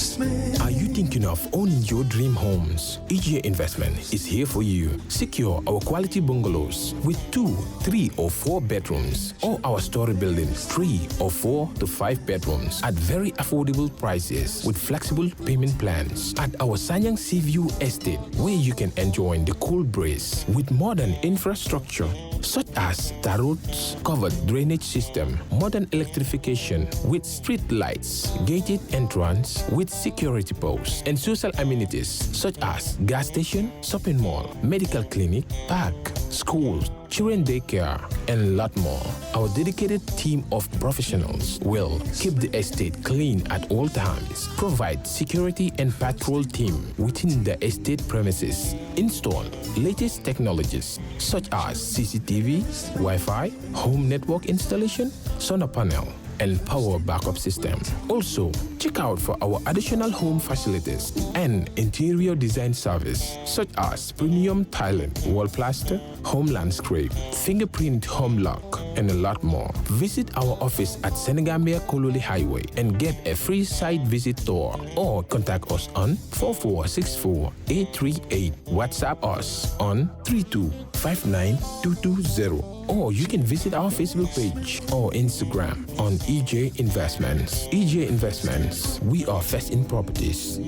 Are you thinking of owning your dream homes? EJ Investment is here for you. Secure our quality bungalows with 2, 3 or 4 bedrooms, or our story buildings 3 or 4 to 5 bedrooms at very affordable prices with flexible payment plans at our Sanyang Seaview Estate, where you can enjoy the cool breeze with modern infrastructure such as tar roads, covered drainage system, modern electrification with street lights, gated entrance with security posts, and social amenities such as gas station, shopping mall, medical clinic, park, schools, children daycare, and a lot more. Our dedicated team of professionals will keep the estate clean at all times, provide security and patrol team within the estate premises, install latest technologies such as CCTV, Wi-Fi, home network installation, solar panel, and power backup system. Also, check out for our additional home facilities and interior design service such as premium tiling, wall plaster, home landscape, fingerprint home lock, and a lot more. Visit our office at Senegambia Kololi Highway and get a free site visit tour, or contact us on 4464838. WhatsApp us on 3259220. Or you can visit our Facebook page or Instagram on EJ Investments. EJ Investments, we are first in properties.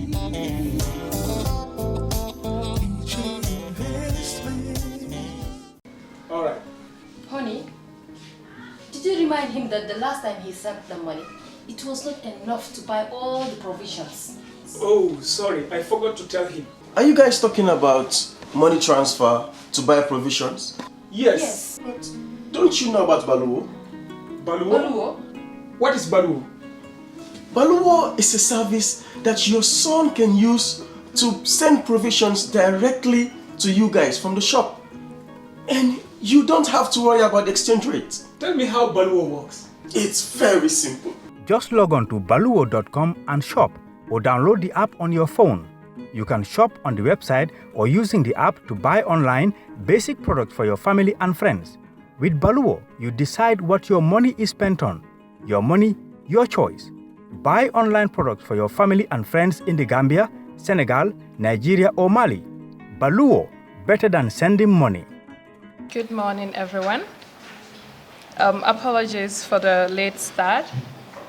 All right. Honey, did you remind him that the last time he sent the money, it was not enough to buy all the provisions? Oh, sorry, I forgot to tell him. Are you guys talking about money transfer to buy provisions? Yes. But don't you know about Baloo? Baloo? Baloo? What is Baloo? Baloo is a service that your son can use to send provisions directly to you guys from the shop. And you don't have to worry about the exchange rate. Tell me how Baloo works. It's very simple. Just log on to baluo.com and shop, or download the app on your phone. You can shop on the website or using the app to buy online basic products for your family and friends. With Baloo, you decide what your money is spent on. Your money, your choice. Buy online products for your family and friends in the Gambia, Senegal, Nigeria or Mali. Baloo, better than sending money. Good morning, everyone. Apologies for the late start,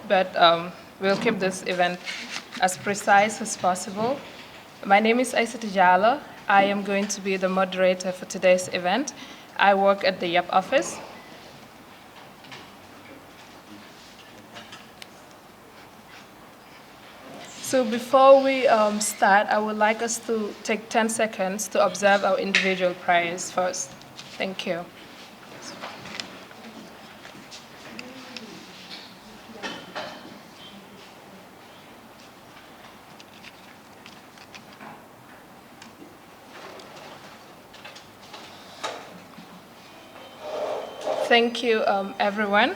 but we'll keep this event as precise as possible. My name is Aisata Jala. I am going to be the moderator for today's event. I work at the YAP office. So before we start, I would like us to take 10 seconds to observe our individual prayers first. Thank you. Thank you, everyone.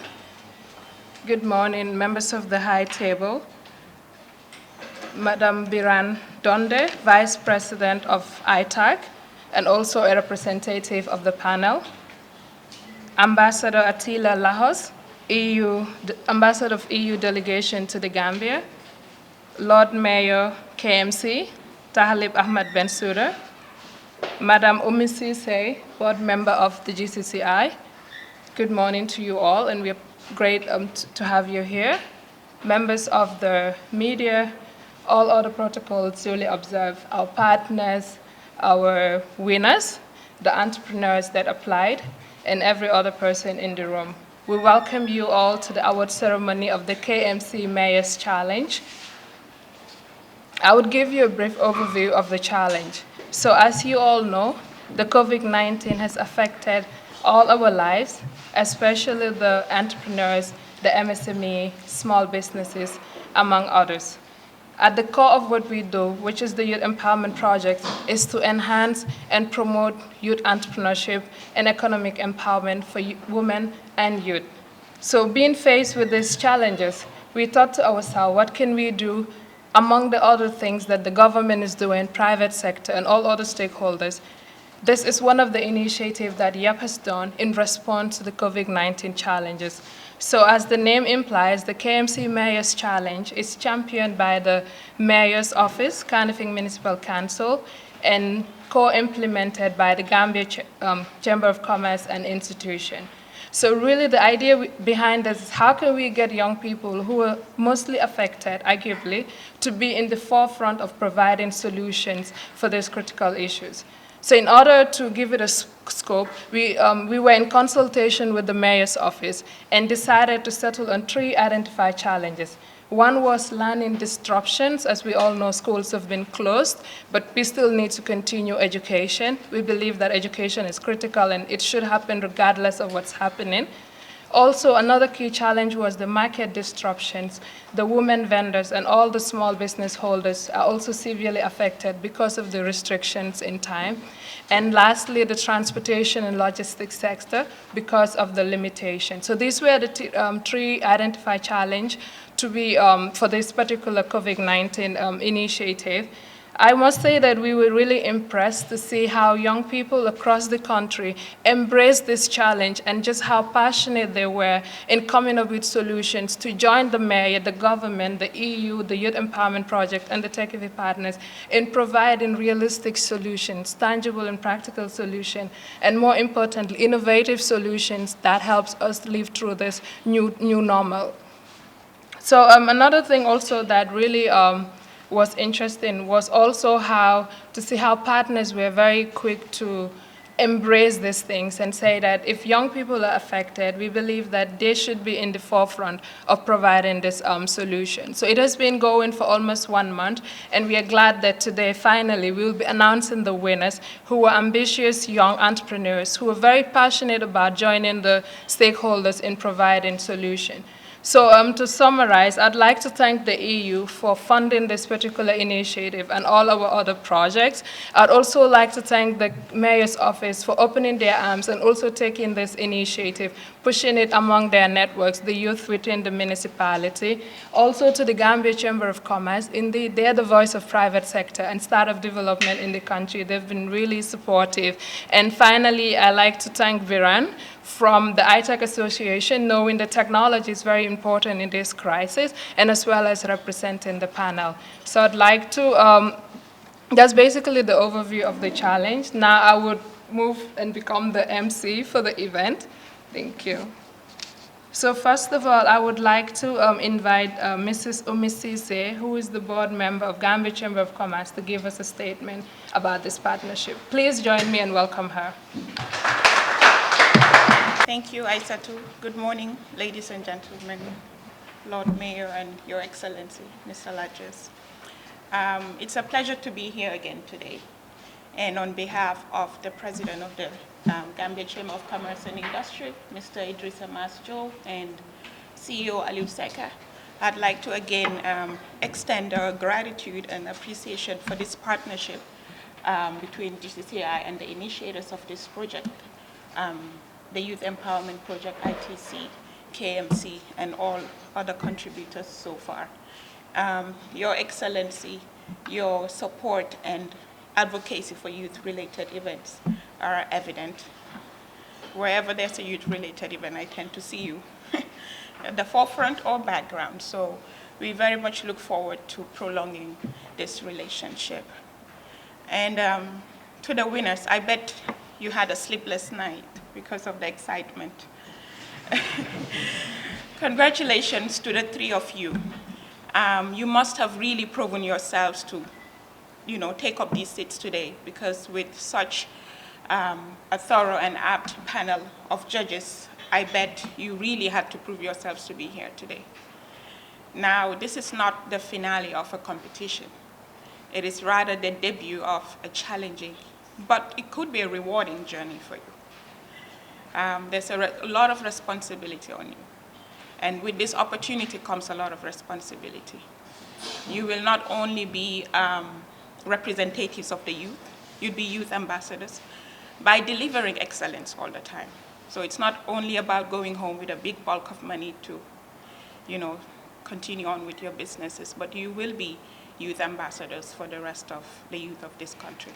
Good morning, members of the High Table. Madam Biran Donde, Vice President of ITAC, and also a representative of the panel. Ambassador Attila Lahos, Ambassador of EU Delegation to the Gambia. Lord Mayor KMC, Tahalib Ahmad Bensouda. Madam Umi Sise, Board Member of the GCCI. Good morning to you all, and we're great to have you here. Members of the media, all other protocols duly observed, our partners, our winners, the entrepreneurs that applied, and every other person in the room. We welcome you all to the award ceremony of the KMC Mayor's Challenge. I would give you a brief overview of the challenge. So as you all know, the COVID-19 has affected all our lives, especially the entrepreneurs, the MSME, small businesses, among others. At the core of what we do, which is the Youth Empowerment Project, is to enhance and promote youth entrepreneurship and economic empowerment for women and youth. So being faced with these challenges, we thought to ourselves, what can we do among the other things that the government is doing, private sector, and all other stakeholders? This is one of the initiatives that YEP has done in response to the COVID-19 challenges. So as the name implies, the KMC Mayor's Challenge is championed by the Mayor's Office, Kanifing Municipal Council, and co-implemented by the Gambia Chamber of Commerce and Institution. So really the idea behind this is how can we get young people who are mostly affected, arguably, to be in the forefront of providing solutions for these critical issues. So in order to give it a scope, we were in consultation with the Mayor's Office and decided to settle on 3 identified challenges. One was learning disruptions. As we all know, schools have been closed, but we still need to continue education. We believe that education is critical and it should happen regardless of what's happening. Also, another key challenge was the market disruptions. The women vendors and all the small business holders are also severely affected because of the restrictions in time. And lastly, the transportation and logistics sector because of the limitation. So these were the 3 identified challenges to be for this particular COVID-19 initiative. I must say that we were really impressed to see how young people across the country embraced this challenge and just how passionate they were in coming up with solutions to join the mayor, the government, the EU, the Youth Empowerment Project, and the TechEV partners in providing realistic solutions, tangible and practical solutions, and more importantly, innovative solutions that helps us live through this new normal. So another thing also that really was interesting was also to see how partners were very quick to embrace these things and say that if young people are affected, we believe that they should be in the forefront of providing this solution. So it has been going for almost 1 month, and we are glad that today, finally, we will be announcing the winners who were ambitious young entrepreneurs who are very passionate about joining the stakeholders in providing solution. So to summarize, I'd like to thank the EU for funding this particular initiative and all our other projects. I'd also like to thank the Mayor's Office for opening their arms and also taking this initiative, pushing it among their networks, the youth within the municipality. Also to the Gambia Chamber of Commerce. Indeed, they're the voice of private sector and startup development in the country. They've been really supportive. And finally, I'd like to thank Viran from the ITAC Association, knowing that technology is very important in this crisis, and as well as representing the panel. So I'd like to, that's basically the overview of the challenge. Now I would move and become the MC for the event. Thank you. So first of all, I would like to invite Mrs. Omisise, who is the board member of Gambia Chamber of Commerce, to give us a statement about this partnership. Please join me and welcome her. Thank you, Fatou. Good morning, ladies and gentlemen, Lord Mayor and Your Excellency, Mr. Ladges. It's a pleasure to be here again today. And on behalf of the President of the Gambia Chamber of Commerce and Industry, Mr. Idrissa Masjo, and CEO Aliou Seka, I'd like to again extend our gratitude and appreciation for this partnership between GCCI and the initiators of this project. The Youth Empowerment Project, ITC, KMC, and all other contributors so far. Your Excellency, your support and advocacy for youth-related events are evident. Wherever there's a youth-related event, I tend to see you at the forefront or background. So we very much look forward to prolonging this relationship. And to the winners, I bet you had a sleepless night because of the excitement. Congratulations to the 3 of you. You must have really proven yourselves to, take up these seats today, because with such a thorough and apt panel of judges, I bet you really had to prove yourselves to be here today. Now, this is not the finale of a competition. It is rather the debut of a challenging, but it could be a rewarding journey for you. There's a lot of responsibility on you. And with this opportunity comes a lot of responsibility. You will not only be representatives of the youth, you'll be youth ambassadors by delivering excellence all the time. So it's not only about going home with a big bulk of money to, continue on with your businesses, but you will be youth ambassadors for the rest of the youth of this country.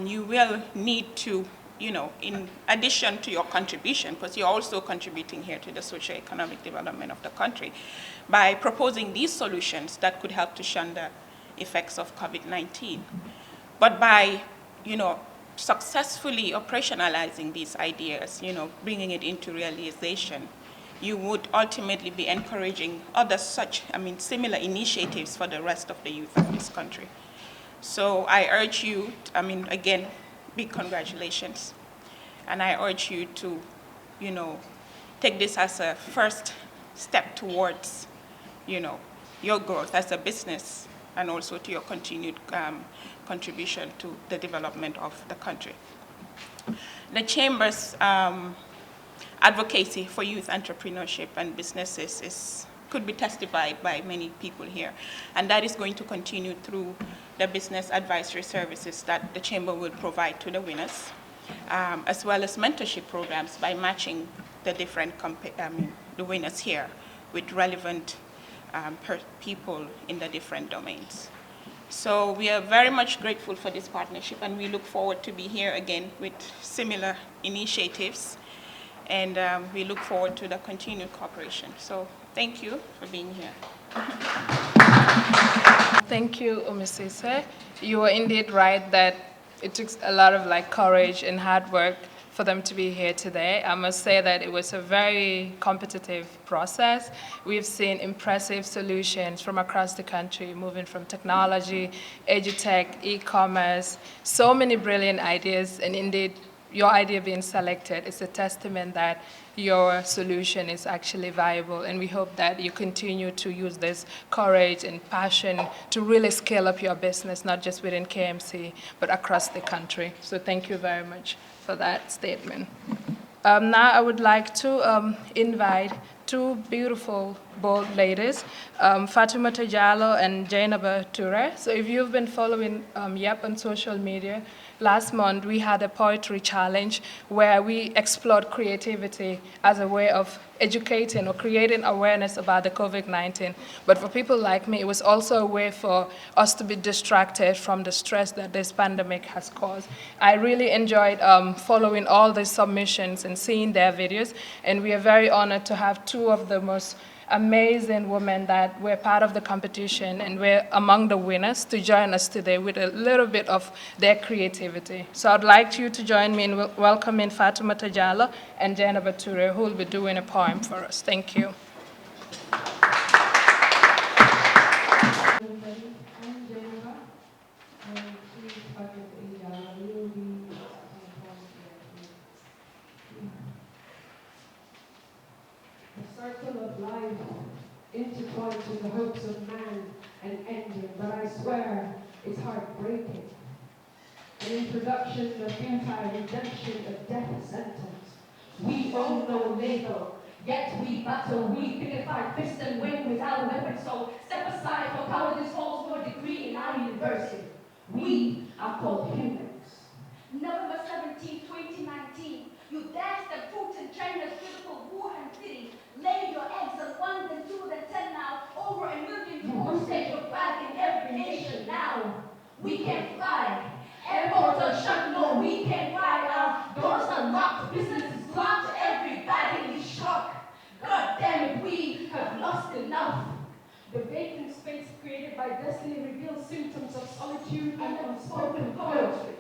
you will need to, in addition to your contribution, because you're also contributing here to the socio-economic development of the country, by proposing these solutions that could help to shun the effects of COVID-19. But by, successfully operationalizing these ideas, bringing it into realization, you would ultimately be encouraging other similar initiatives for the rest of the youth of this country. So I urge you, again, big congratulations. And I urge you to, take this as a first step towards, your growth as a business and also to your continued contribution to the development of the country. The Chamber's advocacy for youth entrepreneurship and businesses could be testified by many people here. And that is going to continue through the business advisory services that the Chamber will provide to the winners, as well as mentorship programs by matching the different the winners here with relevant people in the different domains. So we are very much grateful for this partnership, and we look forward to be here again with similar initiatives, and we look forward to the continued cooperation. So thank you for being here. Thank you, Umisise. You were indeed right that it took a lot of courage and hard work for them to be here today. I must say that it was a very competitive process. We've seen impressive solutions from across the country, moving from technology, edutech, e-commerce, so many brilliant ideas, and indeed, your idea being selected is a testament that your solution is actually viable, and we hope that you continue to use this courage and passion to really scale up your business, not just within KMC, but across the country. So thank you very much for that statement. Now I would like to invite two beautiful, bold ladies, Fatoumata Diallo and Jainaba Toure. So if you've been following YEP on social media, last month we had a poetry challenge where we explored creativity as a way of educating or creating awareness about the COVID-19. But for people like me, it was also a way for us to be distracted from the stress that this pandemic has caused. I really enjoyed following all the submissions and seeing their videos, and we are very honored to have two of the most amazing women that were part of the competition and were among the winners to join us today with a little bit of their creativity. So I'd like you to join me in welcoming Fatoumata Diallo and Jainaba Toure, who will be doing a poem for us. Thank you. Circle of life, intertwined with the hopes of man and ending, but I swear it's heartbreaking. An introduction, a futile redemption, a death sentence. We own no label, yet we battle. We dignified fist and win without a weapon, so step aside for cowardice holds more degree in our university. We are called humans. November 17, 2019, you danced and put in China's beautiful Wuhan city, laid your eggs on 1, then 2, then 10 now, over 1 million you hosted your flag in every nation now. We can fly, airports are shut, no, we can fly, our doors are locked, business is blocked, everybody is shocked. God damn it, we have lost enough. The vacant space created by destiny reveals symptoms of solitude and unspoken poetry.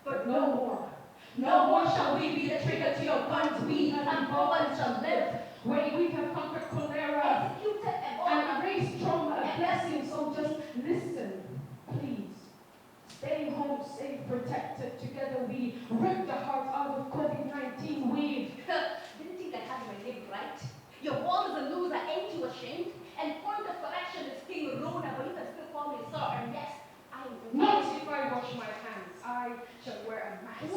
But no more. No more shall we be the trigger to your guns. We unborn shall live. When we have conquered cholera executed and raised trauma, a blessing, so just listen, please. Stay home, safe, protected. Together we rip the heart out of COVID-19. We didn't think I had my name right. Your wall is a loser, ain't you ashamed? And point of correction is King Rona, but you can still call me sir, and yes, I am the not if I wash my hands. I shall wear a mask.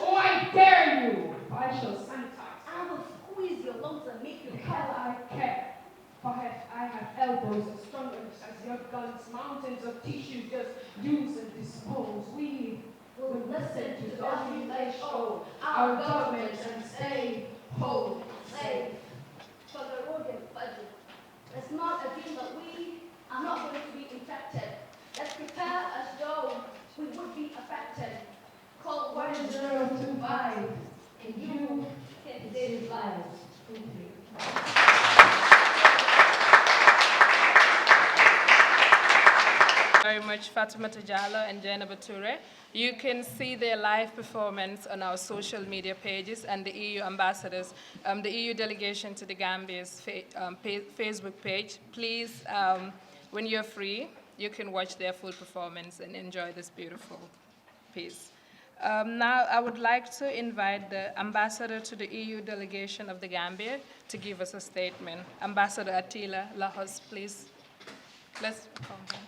Oh, I dare you! I shall sanitize. I will squeeze your lungs and make you Hell, I care. Perhaps I have elbows as strong as your guns, mountains of tissues just use and dispose. We will listen to the WHO, our government, and stay home safe. For the road and budget, let's not assume that we are not going to be infected. Let's prepare as though we would be very much, Fatoumata Jallow and Jainaba Toure. You can see their live performance on our social media pages and the EU ambassadors, the EU delegation to the Gambia's Facebook page. Please, when you're free, you can watch their full performance and enjoy this beautiful piece. Now, I would like to invite the ambassador to the EU delegation of the Gambia to give us a statement. Ambassador Attila Lahos, please. Let's come here.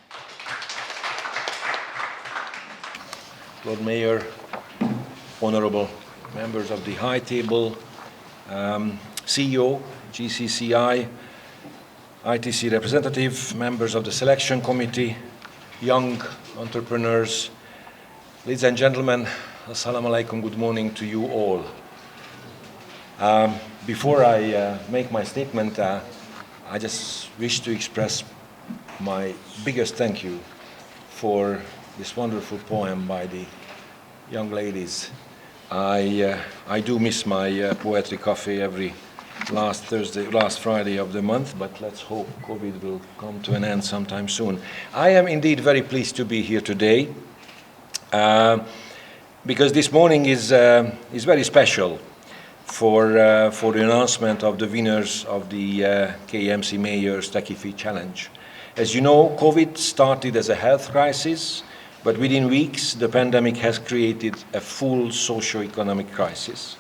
Lord Mayor, honorable members of the High Table, CEO, GCCI, ITC representative, members of the selection committee, young entrepreneurs, ladies and gentlemen, assalamu alaikum, good morning to you all. Before I make my statement, I just wish to express my biggest thank you for this wonderful poem by the young ladies. I do miss my poetry cafe every last Friday of the month, but let's hope COVID will come to an end sometime soon. I am indeed very pleased to be here today because this morning is very special for the announcement of the winners of the KMC Mayor's Techie Fee Challenge. As you know, COVID started as a health crisis, but within weeks, the pandemic has created a full socio-economic crisis.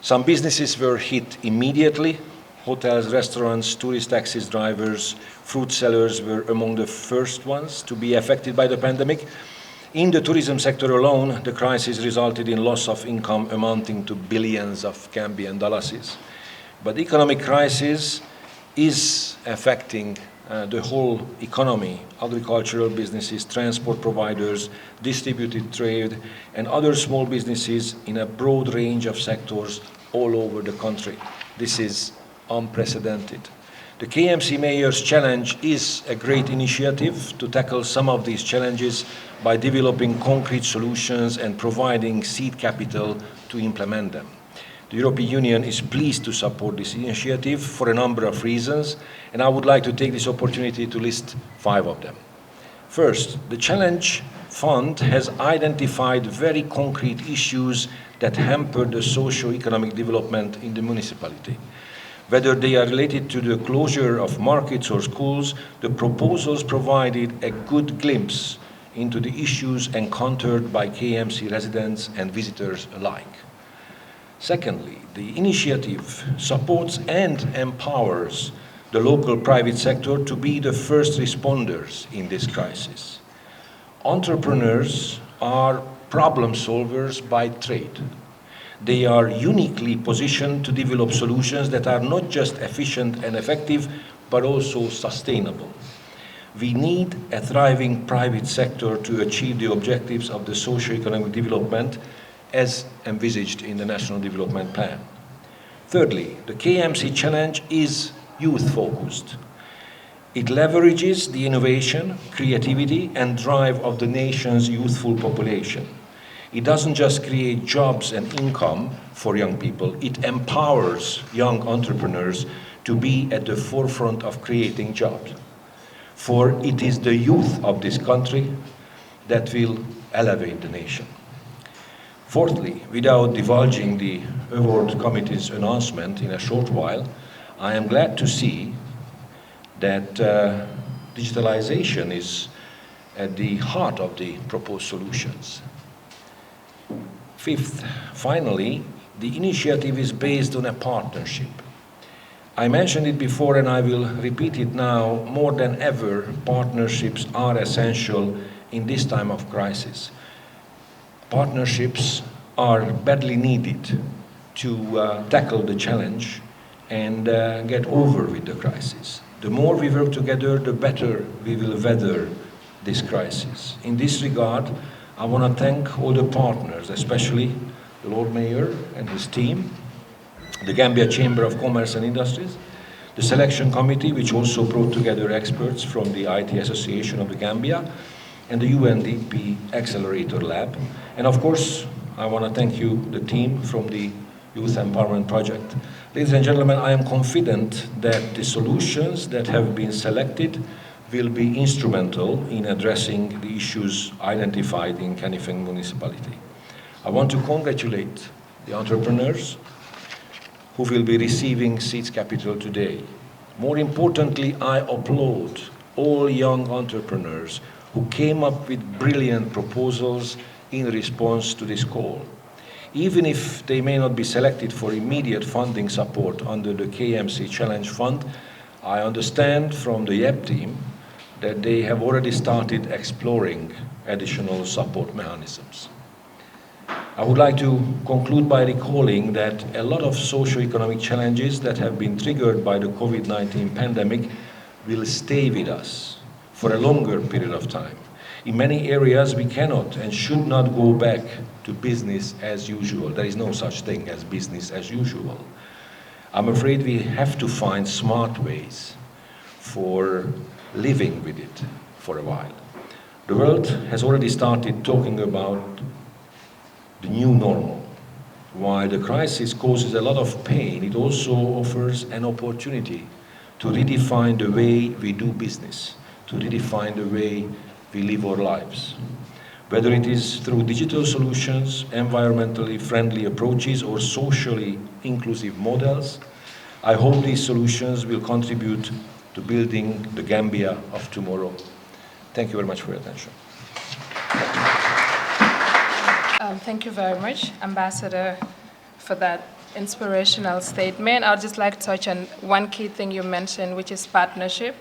Some businesses were hit immediately. Hotels, restaurants, tourist taxis drivers, fruit sellers were among the first ones to be affected by the pandemic. In the tourism sector alone, the crisis resulted in loss of income amounting to billions of Gambian dollars. But the economic crisis is affecting the whole economy, agricultural businesses, transport providers, distributed trade, and other small businesses in a broad range of sectors all over the country. This is unprecedented. The KMC Mayor's Challenge is a great initiative to tackle some of these challenges by developing concrete solutions and providing seed capital to implement them. The European Union is pleased to support this initiative for a number of reasons, and I would like to take this opportunity to list 5 of them. First, the Challenge Fund has identified very concrete issues that hamper the socio-economic development in the municipality. Whether they are related to the closure of markets or schools, the proposals provided a good glimpse into the issues encountered by KMC residents and visitors alike. Secondly, the initiative supports and empowers the local private sector to be the first responders in this crisis. Entrepreneurs are problem solvers by trade. They are uniquely positioned to develop solutions that are not just efficient and effective, but also sustainable. We need a thriving private sector to achieve the objectives of the socio-economic development as envisaged in the National Development Plan. Thirdly, the KMC Challenge is youth-focused. It leverages the innovation, creativity, and drive of the nation's youthful population. It doesn't just create jobs and income for young people, it empowers young entrepreneurs to be at the forefront of creating jobs. For it is the youth of this country that will elevate the nation. Fourthly, without divulging the award committee's announcement in a short while, I am glad to see that digitalization is at the heart of the proposed solutions. Fifth, finally, the initiative is based on a partnership. I mentioned it before and I will repeat it now, more than ever, partnerships are essential in this time of crisis. Partnerships are badly needed to tackle the challenge and get over with the crisis. The more we work together, the better we will weather this crisis. In this regard, I want to thank all the partners, especially the Lord Mayor and his team, the Gambia Chamber of Commerce and Industries, the selection committee, which also brought together experts from the IT Association of the Gambia, and the UNDP Accelerator Lab. And of course, I want to thank you, the team from the Youth Empowerment Project. Ladies and gentlemen, I am confident that the solutions that have been selected will be instrumental in addressing the issues identified in Kanifing municipality. I want to congratulate the entrepreneurs who will be receiving seeds capital today. More importantly, I applaud all young entrepreneurs who came up with brilliant proposals in response to this call. Even if they may not be selected for immediate funding support under the KMC Challenge Fund, I understand from the YEP team that they have already started exploring additional support mechanisms. I would like to conclude by recalling that a lot of socio-economic challenges that have been triggered by the COVID-19 pandemic will stay with us for a longer period of time. In many areas, we cannot and should not go back to business as usual. There is no such thing as business as usual. I'm afraid we have to find smart ways for living with it for a while. The world has already started talking about the new normal. While the crisis causes a lot of pain, it also offers an opportunity to redefine the way we do business, to redefine the way we live our lives. Whether it is through digital solutions, environmentally friendly approaches, or socially inclusive models, I hope these solutions will contribute to building the Gambia of tomorrow. Thank you very much for your attention. Thank you very much, Ambassador, for that inspirational statement. I'd just like to touch on one key thing you mentioned, which is partnership.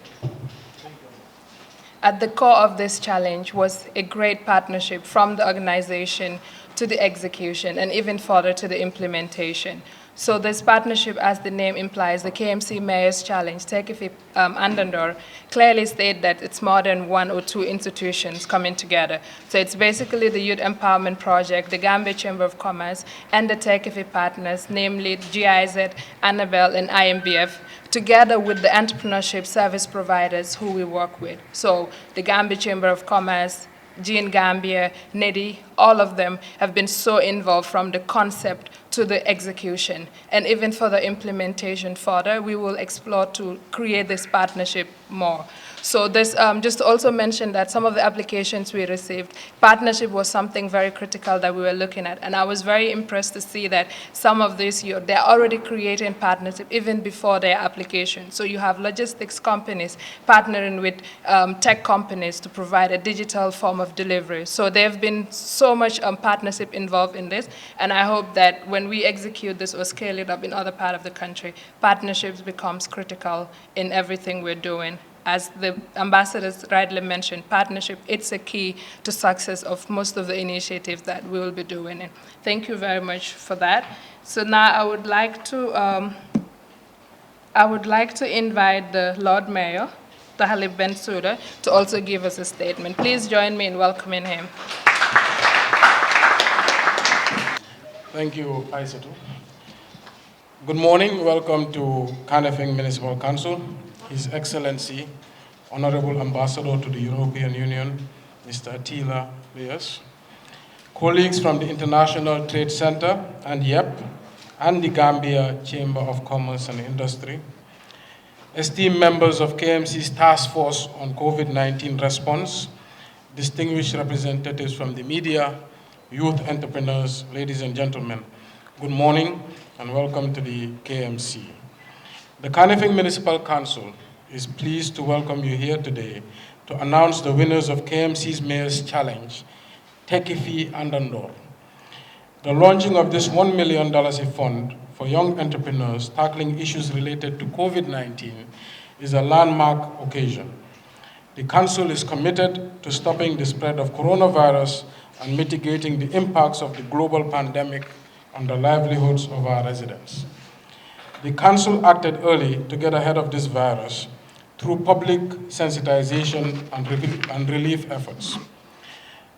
At the core of this challenge was a great partnership from the organization to the execution and even further to the implementation. So this partnership, as the name implies, the KMC Mayor's Challenge, Tekifi Andandor, clearly state that it's more than one or two institutions coming together. So it's basically the Youth Empowerment Project, the Gambia Chamber of Commerce, and the Tekifi partners, namely GIZ, Annabelle, and IMBF, together with the entrepreneurship service providers who we work with. So the Gambia Chamber of Commerce, Gene Gambia, NEDI, all of them have been so involved from the concept to the execution. And even for the implementation further, we will explore to create this partnership more. So this, just to also mention that some of the applications we received, partnership was something very critical that we were looking at. And I was very impressed to see that some of these, they're already creating partnership even before their application. So you have logistics companies partnering with tech companies to provide a digital form of delivery. So there have been so much partnership involved in this. And I hope that when we execute this or scale it up in other parts of the country, partnerships becomes critical in everything we're doing. As the ambassadors rightly mentioned, partnership, it's a key to success of most of the initiatives that we will be doing. And thank you very much for that. So now I would like to invite the Lord Mayor, Tahalib Bensouda, to also give us a statement. Please join me in welcoming him. Thank you, Fatou. Good morning. Welcome to Kanifing Municipal Council. His Excellency, Honorable Ambassador to the European Union, Mr. Attila Lahos, colleagues from the International Trade Center and YEP, and the Gambia Chamber of Commerce and Industry, esteemed members of KMC's Task Force on COVID-19 Response, distinguished representatives from the media, youth entrepreneurs, ladies and gentlemen, good morning and welcome to the KMC. The Kanifing Municipal Council is pleased to welcome you here today to announce the winners of KMC's Mayor's Challenge, Tekifi Andandor. The launching of this $1 million fund for young entrepreneurs tackling issues related to COVID-19 is a landmark occasion. The Council is committed to stopping the spread of coronavirus and mitigating the impacts of the global pandemic on the livelihoods of our residents. The Council acted early to get ahead of this virus through public sensitization and relief efforts.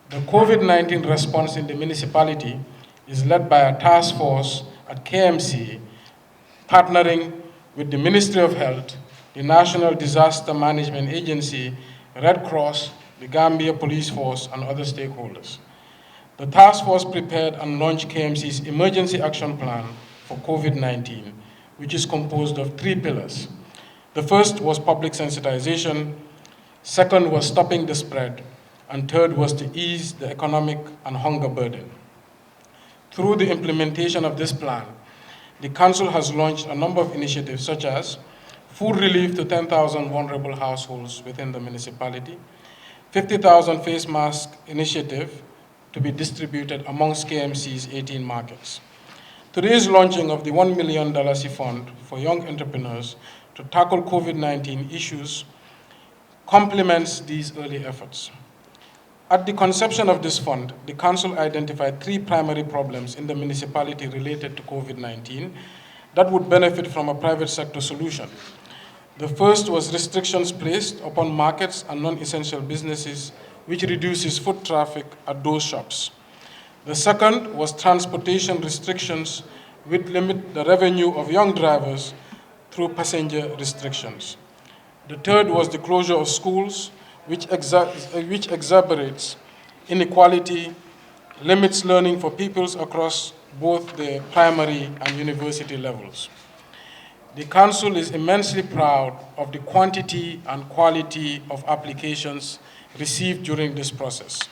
The COVID-19 response in the municipality is led by a task force at KMC, partnering with the Ministry of Health, the National Disaster Management Agency, Red Cross, the Gambia Police Force, and other stakeholders. The task force prepared and launched KMC's Emergency Action Plan for COVID-19, which is composed of 3 pillars. The first was public sensitization, Second was stopping the spread. And third was to ease the economic and hunger burden. Through the implementation of this plan, the Council has launched a number of initiatives such as food relief to 10,000 vulnerable households within the municipality, 50,000 face mask initiative to be distributed amongst KMC's 18 markets. Today's launching of the $1 million fund for young entrepreneurs to tackle COVID-19 issues complements these early efforts. At the conception of this fund, the Council identified 3 primary problems in the municipality related to COVID-19 that would benefit from a private sector solution. The first was restrictions placed upon markets and non-essential businesses, which reduces foot traffic at those shops. The second was transportation restrictions, which limit the revenue of young drivers through passenger restrictions. The third was the closure of schools, which exacerbates inequality, limits learning for pupils across both the primary and university levels. The Council is immensely proud of the quantity and quality of applications received during this process.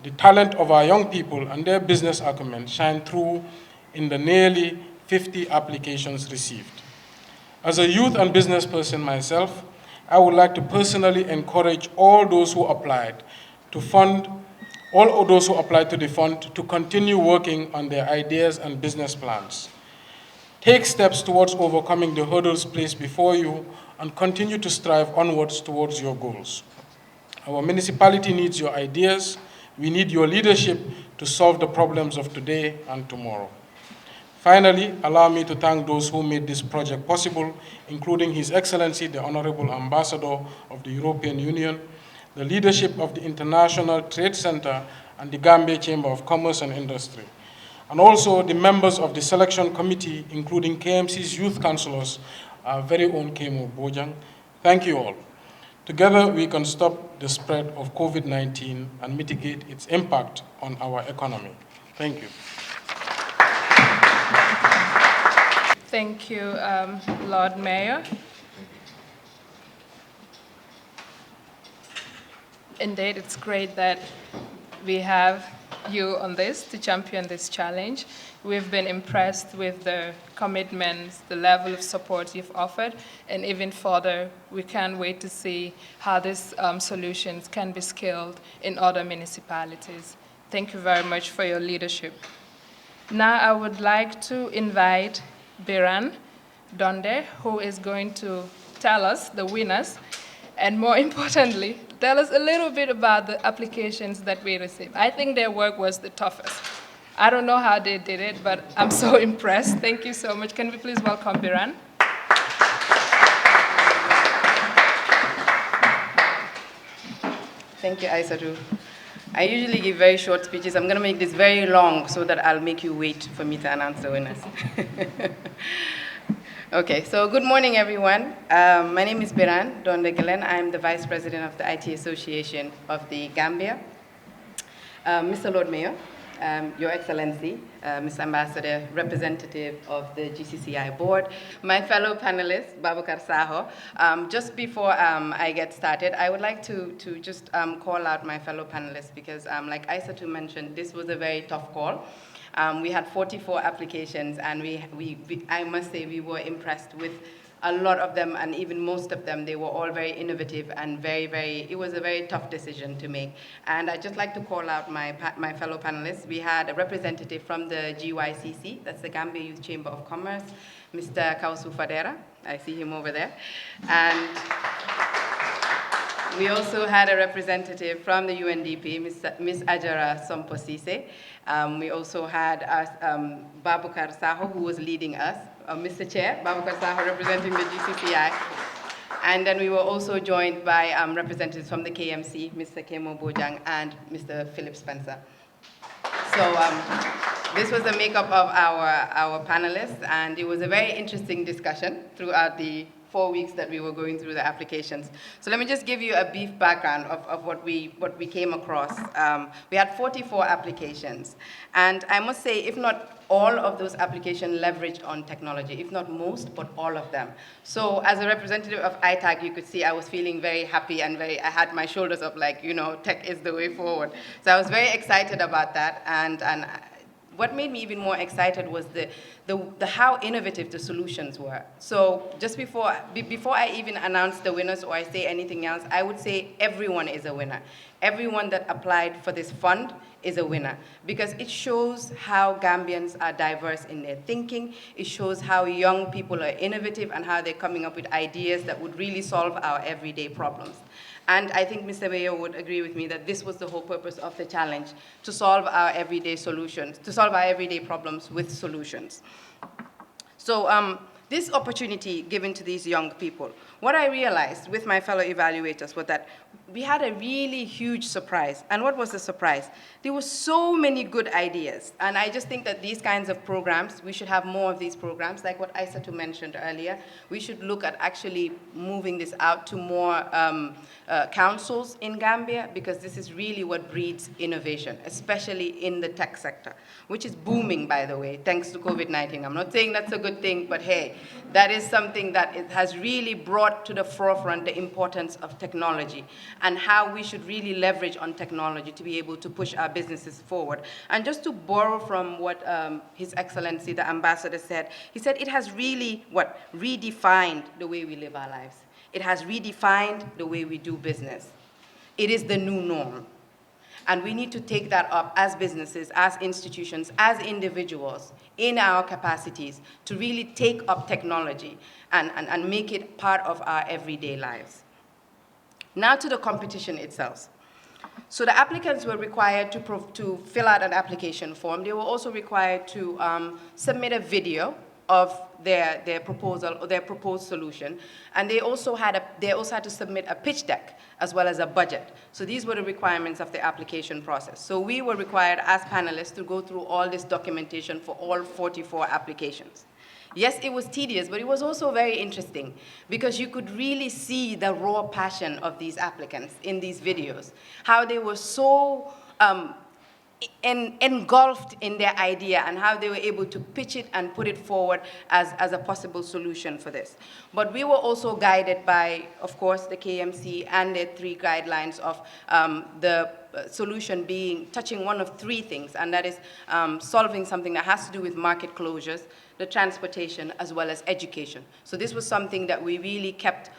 The talent of our young people and their business acumen shine through in the nearly 50 applications received. As a youth and business person myself, I would like to personally encourage all those who applied to the fund to continue working on their ideas and business plans. Take steps towards overcoming the hurdles placed before you and continue to strive onwards towards your goals. Our municipality needs your ideas. We need your leadership to solve the problems of today and tomorrow. Finally, allow me to thank those who made this project possible, including His Excellency, the Honorable Ambassador of the European Union, the leadership of the International Trade Center and the Gambia Chamber of Commerce and Industry, and also the members of the selection committee, including KMC's youth councillors, our very own Kemo Bojang. Thank you all. Together, we can stop the spread of COVID-19 and mitigate its impact on our economy. Thank you. Thank you, Lord Mayor. Indeed, it's great that we have you on this to champion this challenge. We've been impressed with the commitments, the level of support you've offered, and even further, we can't wait to see how these solutions can be scaled in other municipalities. Thank you very much for your leadership. Now I would like to invite Biran Donde, who is going to tell us the winners, and more importantly, tell us a little bit about the applications that we received. I think their work was the toughest. I don't know how they did it, but I'm so impressed. Thank you so much. Can we please welcome Biran? Thank you, Aissatou. I usually give very short speeches. I'm going to make this very long so that I'll make you wait for me to announce the winners. Okay, so good morning, everyone. My name is Biran Donde Gelen. I'm the Vice President of the IT Association of the Gambia. Mr. Lord Mayor, Your Excellency, Mr. Ambassador, representative of the GCCI board, my fellow panelists, Babakar Saho. Just before I get started, I would like to just call out my fellow panelists because like Aissatou mentioned, this was a very tough call. We had 44 applications and I must say we were impressed with a lot of them, and even most of them, they were all very innovative and it was a very tough decision to make. And I'd just like to call out my fellow panelists. We had a representative from the GYCC, that's the Gambia Youth Chamber of Commerce, Mr. Kausu Fadera. I see him over there. And we also had a representative from the UNDP, Ms. Ajara Somposise. We also had Babakar Saho, who was leading us. Mr. Chair, Babakar Saho representing the GCCI. And then we were also joined by representatives from the KMC, Mr. Kemo Bojang and Mr. Philip Spencer. So this was the makeup of our panelists, and it was a very interesting discussion throughout the 4 weeks that we were going through the applications. So let me just give you a brief background of what we came across. We had 44 applications, and I must say, if not all of those applications leveraged on technology, if not most, but all of them. So as a representative of ITAG, you could see I was feeling very happy and I had my shoulders up like, tech is the way forward. So I was very excited about that. And what made me even more excited was the how innovative the solutions were. So just before I even announce the winners or I say anything else, I would say everyone is a winner. Everyone that applied for this fund is a winner because it shows how Gambians are diverse in their thinking. It shows how young people are innovative and how they're coming up with ideas that would really solve our everyday problems. And I think Mr. Mayor would agree with me that this was the whole purpose of the challenge, to solve our everyday solutions, to solve our everyday problems with solutions. So this opportunity given to these young people, what I realized with my fellow evaluators was that we had a really huge surprise. And what was the surprise? There were so many good ideas. And I just think that these kinds of programs, we should have more of these programs, like what Aissatou mentioned earlier. We should look at actually moving this out to more councils in Gambia, because this is really what breeds innovation, especially in the tech sector, which is booming, by the way, thanks to COVID-19. I'm not saying that's a good thing, but hey, that is something that it has really brought to the forefront the importance of technology and how we should really leverage on technology to be able to push our businesses forward. And just to borrow from what His Excellency, the Ambassador said, he said it has really, redefined the way we live our lives. It has redefined the way we do business. It is the new norm. And we need to take that up as businesses, as institutions, as individuals, in our capacities to really take up technology and make it part of our everyday lives. Now to the competition itself. So the applicants were required to fill out an application form. They were also required to submit a video of their proposal or their proposed solution, and they also had to submit a pitch deck as well as a budget. So these were the requirements of the application process. So we were required as panelists to go through all this documentation for all 44 applications. Yes, it was tedious, but it was also very interesting because you could really see the raw passion of these applicants in these videos, how they were so engulfed in their idea and how they were able to pitch it and put it forward as a possible solution for this. But we were also guided by, of course, the KMC and their 3 guidelines of the solution touching one of 3 things, and that is solving something that has to do with market closures, the transportation, as well as education. So this was something that we really kept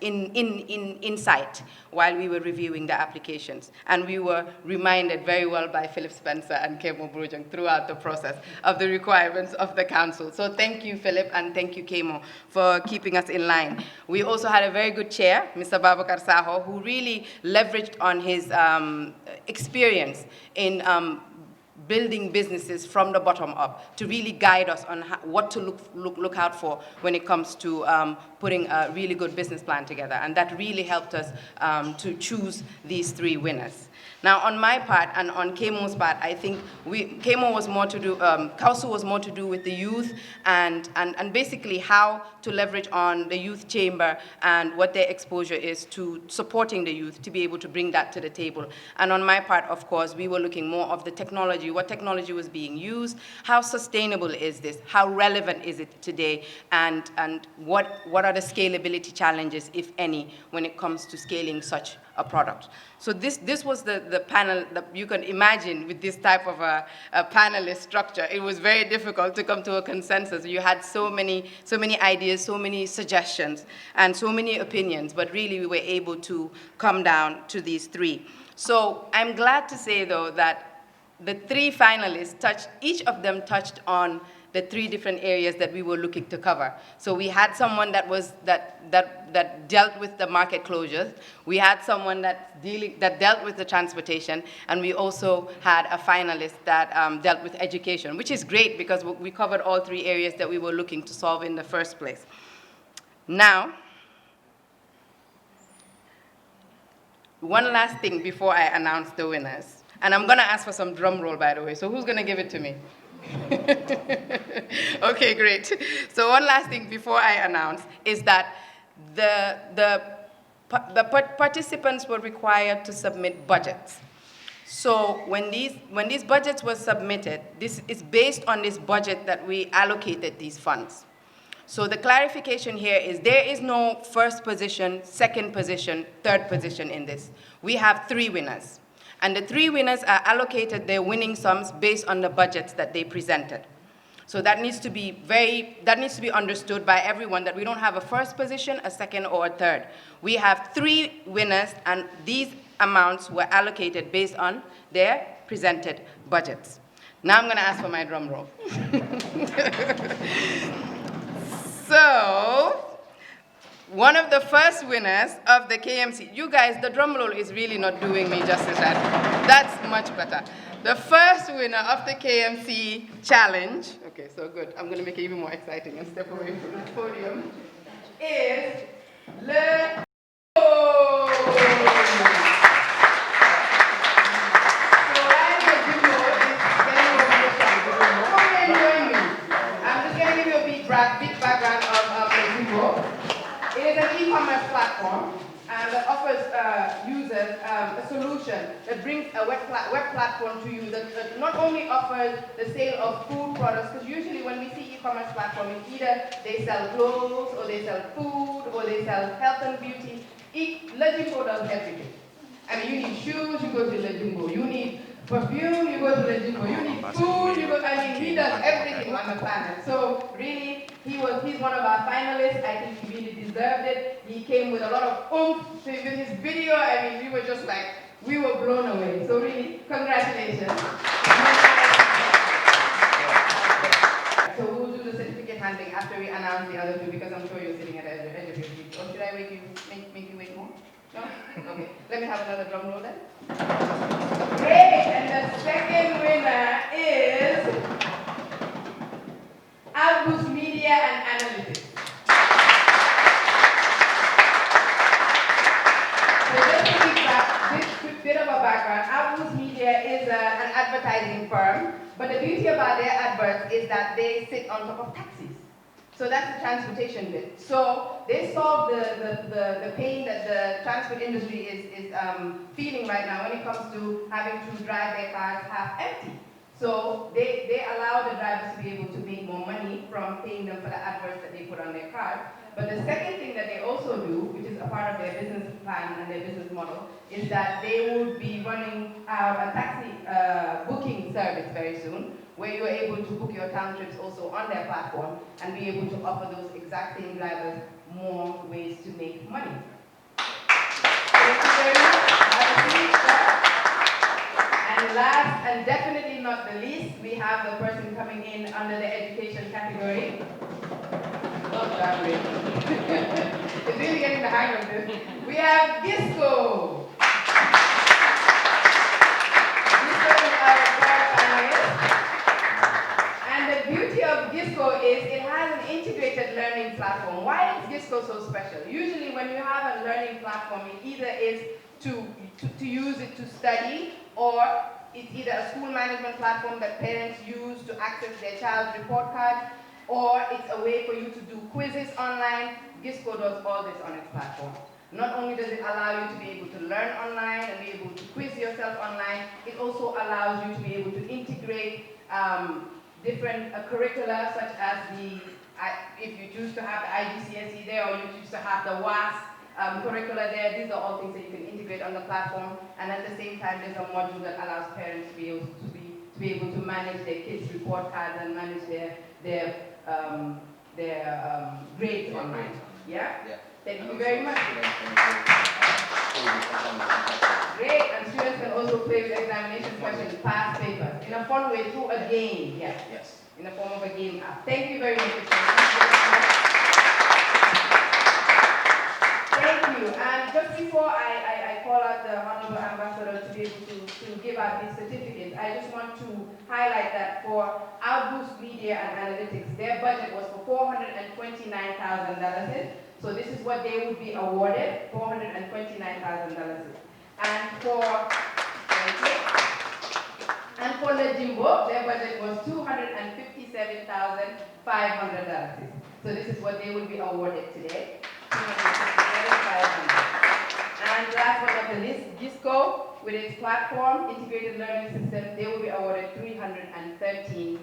in sight while we were reviewing the applications. And we were reminded very well by Philip Spencer and Kemo Brujang throughout the process of the requirements of the council. So thank you, Philip, and thank you, Kemo, for keeping us in line. We also had a very good chair, Mr. Babakar Saho, who really leveraged on his experience in building businesses from the bottom up to really guide us on what to look out for when it comes to putting a really good business plan together. And that really helped us to choose these 3 winners. Now, on my part and on Kemo's part, I think Kemo was more to do, Council was more to do with the youth and basically how to leverage on the youth chamber and what their exposure is to supporting the youth to be able to bring that to the table. And on my part, of course, we were looking more of the technology, what technology was being used, how sustainable is this, how relevant is it today, and what are the scalability challenges, if any, when it comes to scaling such a product. So this was the panel that you can imagine with this type of a panelist structure. It was very difficult to come to a consensus. You had so many ideas, so many suggestions, and so many opinions, but really we were able to come down to these 3. So I'm glad to say, though, that the 3 finalists each of them touched on the 3 different areas that we were looking to cover. So we had someone that dealt with the market closures. We had someone that dealt with the transportation, and we also had a finalist that dealt with education, which is great because we covered all 3 areas that we were looking to solve in the first place. Now, one last thing before I announce the winners, and I'm going to ask for some drum roll, by the way. So who's going to give it to me? Okay, great. So one last thing before I announce is that the participants were required to submit budgets. So when these budgets were submitted, this is based on this budget that we allocated these funds. So the clarification here is there is no first position, second position, third position in this. We have 3 winners. And the 3 winners are allocated their winning sums based on the budgets that they presented. So that needs to be understood by everyone, that we don't have a first position, a second, or a third. We have 3 winners, and these amounts were allocated based on their presented budgets. Now I'm going to ask for my drum roll. So, one of the first winners of the KMC, you guys, the drum roll is really not doing me justice. That's much better. The first winner of the KMC challenge, okay, so good, I'm going to make it even more exciting and step away from the podium, is Le big background of Baloo. It is an e-commerce platform that offers users a solution that brings a web platform to you that not only offers the sale of food products, because usually when we see e-commerce platform, it's either they sell clothes, or they sell food, or they sell health and beauty. Lejimbo does everything. I mean, you need shoes, you go to Lejimbo. You need perfume, you go to Lejimbo. You need food, you go. I mean, he does everything on the planet. So really, he's one of our finalists. I think he really deserved it. He came with a lot of oomph with his video. I mean, we were just like, we were blown away. So really, congratulations. So we'll do the certificate handing after we announce the other 2, because I'm sure you're sitting at the edge of your seat. Or should I make you wait more? No? Okay. Let me have another drum roll then. Great! And the second winner is Albus Media and Analytics. So just to give back, this bit of a background, Albus Media is an advertising firm, but the beauty about their adverts is that they sit on top of taxis. So that's the transportation bit. So they solve the pain that the transport industry is feeling right now when it comes to having to drive their cars half empty. So they allow the drivers to be able to make more money from paying them for the adverts that they put on their cars. But the second thing that they also do, which is a part of their business plan and their business model, is that they will be running out a taxi booking service very soon, where you're able to book your town trips also on their platform and be able to offer those exact same drivers more ways to make money. Thank you very much. And last and definitely not the least, we have the person coming in under the education category. Love that way. It's really getting the hang of this. We have Gisco. Gisco is our third finalist. And the beauty of Gisco is it has an integrated learning platform. Why is Gisco so special? Usually when you have a learning platform, it either is to use it to study, or it's either a school management platform that parents use to access their child's report card, or it's a way for you to do quizzes online. Gisco does all this on its platform. Not only does it allow you to be able to learn online and be able to quiz yourself online, it also allows you to be able to integrate different curricula, such as if you choose to have the IGCSE there, or you choose to have the WAS curricula there. These are all things that you can integrate on the platform, and at the same time there's a module that allows parents to be able to manage their kids' report cards and manage their grades online. Yeah? Thank you very much. Great, and students can also play with examination questions, past papers, in a fun way through a game. Yeah. Yes. In the form of a game app. Thank you very much. Thank you. And just before I call out the Honorable Ambassador to be able to give out these certificates, I just want to highlight that for Outboost Media and Analytics, their budget was for $429,000. So this is what they would be awarded, $429,000. And for Lejimbo, their budget was $257,500. So this is what they will be awarded today. $257,500. And last but not the least, Gisco with its platform, integrated learning system, they will be awarded $313,000.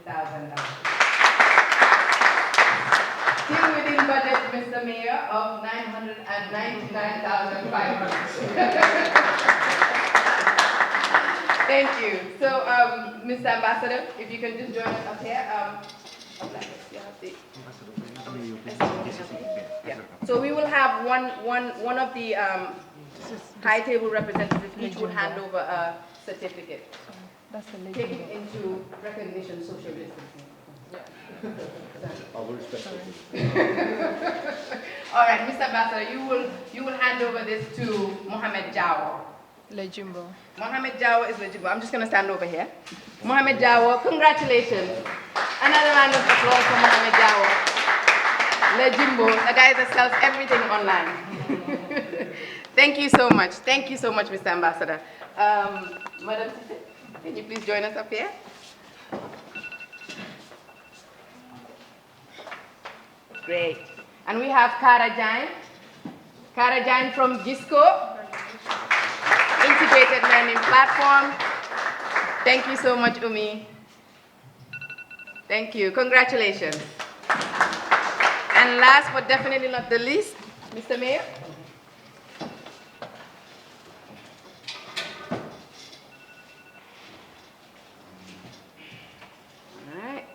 Still within budget, Mr. Mayor, of $999,500. Thank you. So, Mr. Ambassador, if you can just join us up here. Yeah. So we will have one of the high table representatives each would hand over a certificate. Taking into recognition social distancing. All respect. All right, Mr. Ambassador, you will hand over this to Mohamed Jawo. Lejimbo. Mohamed Jawo is Lejimbo. I'm just going to stand over here. Mohamed Jawo, congratulations. Another round of applause for Mohamed Jawo. Lejimbo, the guy that sells everything online. Thank you so much. Thank you so much, Mr. Ambassador. Madam Sise, can you please join us up here? Great. And we have Kara Jain. Kara Jain from GISCO, Integrated Learning Platform. Thank you so much, Umi. Thank you. Congratulations. And last but definitely not the least, Mr. Mayor. All right.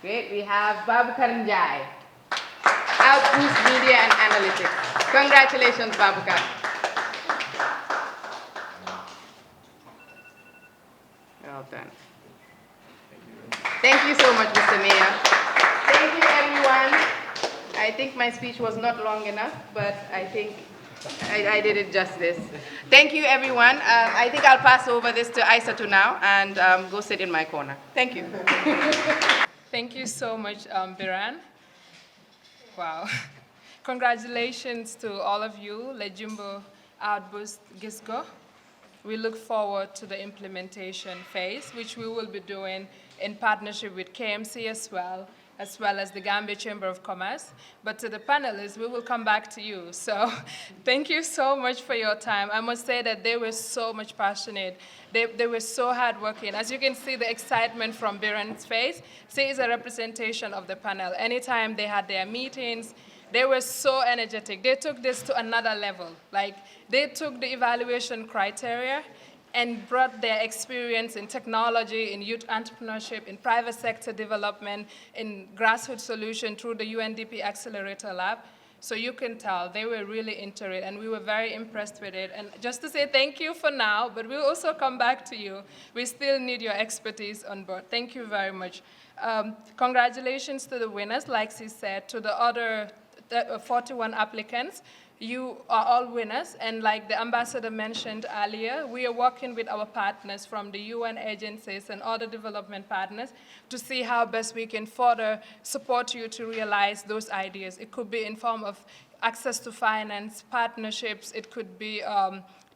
Great. We have Babu Karanjai, Outboost Media and Analytics. Congratulations, Babukar. Well done. Thank you so much, Mr. Mayor. Thank you, everyone. I think my speech was not long enough, but I think I did it justice. Thank you, everyone. I think I'll pass over this to Aissatou now and go sit in my corner. Thank you. Thank you so much, Biran. Wow. Congratulations to all of you, Lejimbo, Outboost, GISCO. We look forward to the implementation phase, which we will be doing in partnership with KMC as well as the Gambia Chamber of Commerce. But to the panelists, we will come back to you. So thank you so much for your time. I must say that they were so much passionate. They were so hardworking. As you can see, the excitement from Biran's face, see, is a representation of the panel. Anytime they had their meetings, they were so energetic. They took this to another level. Like, they took the evaluation criteria and brought their experience in technology, in youth entrepreneurship, in private sector development, in grassroots solution through the UNDP Accelerator Lab. So you can tell they were really into it, and we were very impressed with it. And just to say thank you for now, but we'll also come back to you. We still need your expertise on board. Thank you very much. Congratulations to the winners, like she said, to the other 41 applicants. You are all winners, and like the ambassador mentioned earlier, we are working with our partners from the UN agencies and other development partners to see how best we can further support you to realize those ideas. It could be in form of access to finance, partnerships, it could be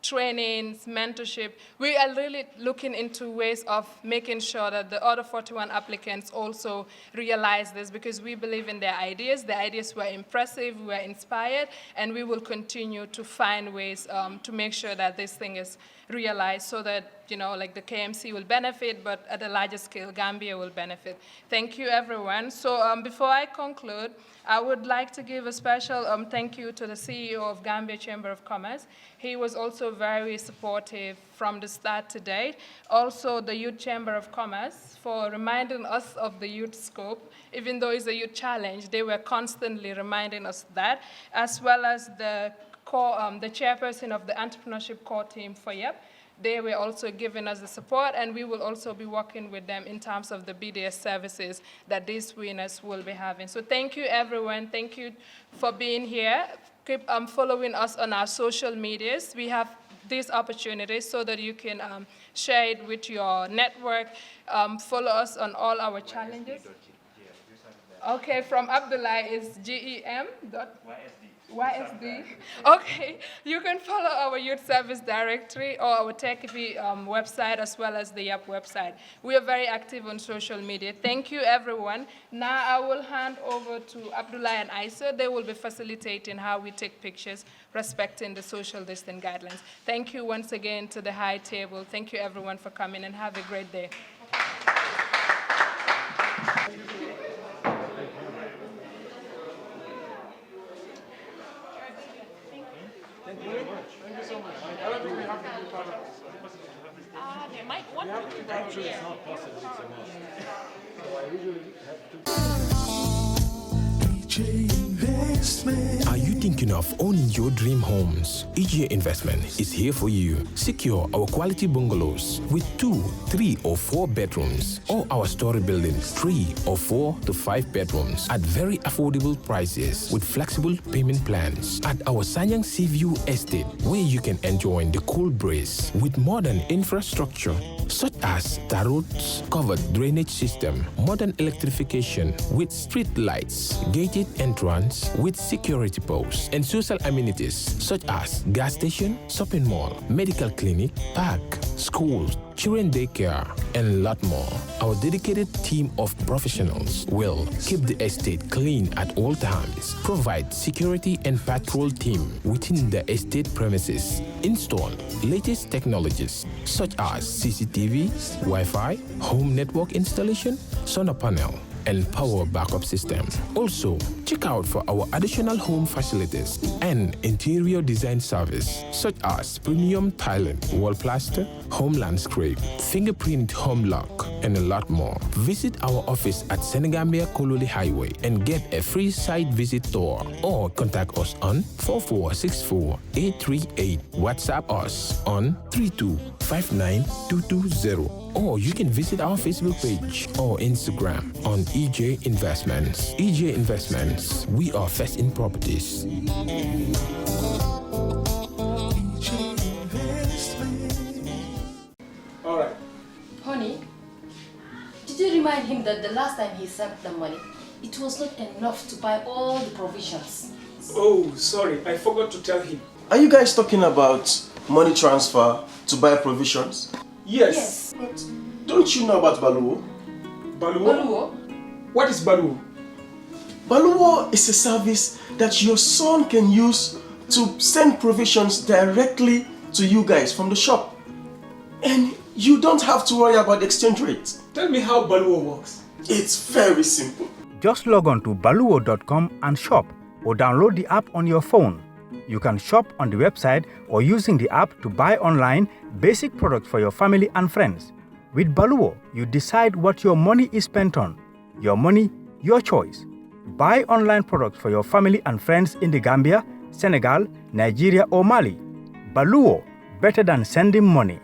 trainings, mentorship. We are really looking into ways of making sure that the other 41 applicants also realize this, because we believe in their ideas. The ideas were impressive, we were inspired, and we will continue to find ways to make sure that this thing is realized so that, you know, like the KMC will benefit, but at a larger scale, Gambia will benefit. Thank you, everyone. So before I conclude, I would like to give a special thank you to the CEO of Gambia Chamber of Commerce. He was also very supportive from the start to date. Also, the Youth Chamber of Commerce for reminding us of the youth scope. Even though it's a youth challenge, they were constantly reminding us that, as well as the chairperson of the entrepreneurship core team for YEP. They were also giving us the support, and we will also be working with them in terms of the BDS services that these winners will be having. So thank you, everyone. Thank you for being here. Keep following us on our social medias. We have these opportunities so that you can share it with your network. Follow us on all our challenges. Okay, from Abdullah is GEM. YSD. Okay, you can follow our youth service directory or our TechV website as well as the YAP website. We are very active on social media. Thank you, everyone. Now I will hand over to Abdullah and Isa. They will be facilitating how we take pictures, respecting the social distance guidelines. Thank you once again to the high table. Thank you, everyone, for coming, and have a great day. Thank you very much. Thank you so much. I don't think we have to be part of this. There might want to be Actually, it's not possible. It's a must. So I usually have to. Are you thinking of owning your dream homes? EJ Investment is here for you. Secure our quality bungalows with 2, 3, or 4 bedrooms, or our story buildings 3 or 4 to 5 bedrooms at very affordable prices with flexible payment plans at our Sanyang Seaview Estate, where you can enjoy the cool breeze with modern infrastructure such as tar roads, covered drainage system, modern electrification with street lights, gated entrance with security posts, and social amenities such as gas station, shopping mall, medical clinic, park, schools, children daycare, and a lot more. Our dedicated team of professionals will keep the estate clean at all times, provide security and patrol team within the estate premises, install latest technologies such as CCTV, Wi-Fi, home network installation, solar panel, and power backup system. Also, check out for our additional home facilities and interior design service such as premium tiling, wall plaster, home landscape, fingerprint home lock, and a lot more. Visit our office at Senegambia Kololi Highway and get a free site visit tour, or contact us on 4464-838. WhatsApp us on 3259220. Or you can visit our Facebook page or Instagram on EJ Investments. EJ Investments, we are first in properties. All right. Honey, did you remind him that the last time he sent the money, it was not enough to buy all the provisions? Oh, sorry, I forgot to tell him. Are you guys talking about money transfer to buy provisions? Yes. But don't you know about Baloo? Baloo? What is Baloo? Baloo is a service that your son can use to send provisions directly to you guys from the shop. And you don't have to worry about the exchange rate. Tell me how Baloo works. It's very simple. Just log on to baloo.com and shop, or download the app on your phone. You can shop on the website or using the app to buy online basic products for your family and friends. With Baloo, you decide what your money is spent on. Your money, your choice. Buy online products for your family and friends in the Gambia, Senegal, Nigeria, or Mali. Baloo, better than sending money.